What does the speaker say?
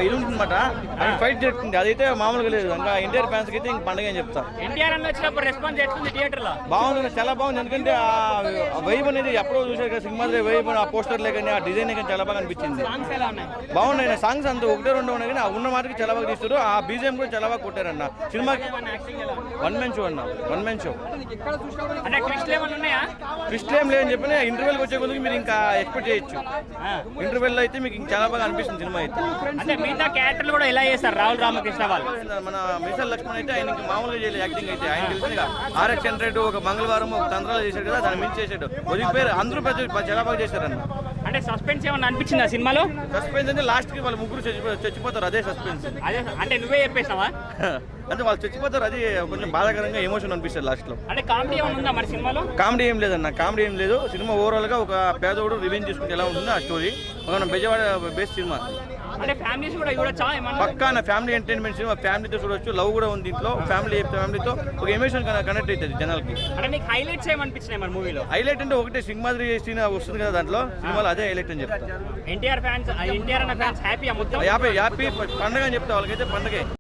ఇది ఉంటుందన్నమాట. అది ఫైట్ జరుగుతుంది, అదైతే మామూలుగా లేదు. ఇంకా ఎన్టీఆర్ ఫ్యాన్స్ అయితే ఇంక పండుగ అని చెప్తా. ఎన్టీఆర్ అని వచ్చినప్పుడు రెస్పాన్స్ ఎట్లుంది థియేటర్ లో? బాగుంది, చాలా బాగుంది. ఎందుకంటే ఆ వైబ్ అనేది ఎప్పుడో చూసారు కదా సినిమా వైబ్, ఆ పోస్టర్లే కానీ ఆ డిజైన్ కానీ చాలా బాగా అనిపించింది. బాగున్నాయి సాంగ్స్, అంత ఒకటే రెండు ఉన్నాయి కానీ ఆ ఉన్న మాటకి చాలా బాగా తీస్తారు. ఆ బీజేఎం కూడా చాలా బాగా కొట్టారన్న. సినిమాకి వన్ మ్యాన్ షో అన్న, వన్ మ్యాన్ షో. ట్విస్ట్ ఏం లేదని చెప్పిన ఇంటర్వెల్కి వచ్చే కొద్దికి మీరు ఇంకా ఎక్స్పెక్ట్ చేయొచ్చు. ఇంటర్వెల్ అయితే మీకు ఇంకా చాలా బాగా అనిపిస్తుంది సినిమా అయితే. అంటే మిగతా క్యారెక్టర్లు కూడా ఎలా చేస్తారు రాహుల్ రామకృష్ణ వాళ్ళు? మన మిసల్ లక్ష్మణ్ అయితే ఆయన మామూలుగా చేయలేదు యాక్టింగ్ అయితే. ఆయన తెలిసింది RX 100 ఒక మంగళవారం ఒక తంత్రాలు చేశాడు కదా, దాన్ని మించి చేశాడు. వదిలిపోయారు అందరూ చాలా బాగా చేశారన్న. అంటే సస్పెన్స్ ఏమన్నా అనిపించింది ఆ సినిమాలో? సస్పెన్స్ అంటే లాస్ట్ కి వాళ్ళు ముగ్గురు చచ్చిపోతారు, అదే సస్పెన్స్. అదే అంటే నువ్వే చెప్పేసావా? అంటే వాళ్ళు చచ్చిపోతారు, అది కొంచెం బాధాకరంగా ఎమోషన్ అనిపిస్తుంది లాస్ట్ లో. అంటే కామెడీ ఏమైనా ఉందా మరి సినిమాలో? కామెడీ ఏం లేదన్న, కామెడీ ఏం లేదు. సినిమా ఓవరాల్ గా ఒక పేదోడు రివెంజ్ తీసుకుంటే ఎలా ఉంటుందో ఆ స్టోరీ. ఒక బెజవాడ బేస్ సినిమా. అంటే ఫ్యామిలీస్ కూడా చూడొచ్చా? పక్కా ఫ్యామిలీ ఎంటర్టైన్మెంట్ సినిమా, ఫ్యామిలీతో చూడొచ్చు. లవ్ కూడా ఉంది దీంట్లో. ఫ్యామిలీతో ఒక ఎమోషన్ కనెక్ట్ అవుతుంది జనాలకి. అంటే నీకు హైలైట్స్ ఏమనిపించినాయి మరి మూవీలో? హైలైట్ అంటే ఒకటే సింహాద్రి సీన్ వస్తుంది కదా దాంట్లో, సినిమాలో అదే హైలైట్ అని చెప్తాను. ఎన్టీఆర్ అన్న ఫ్యాన్స్ హ్యాపీ మొత్తం హ్యాపీ పండుగ అని చెప్తా వాళ్ళకైతే పండుగే.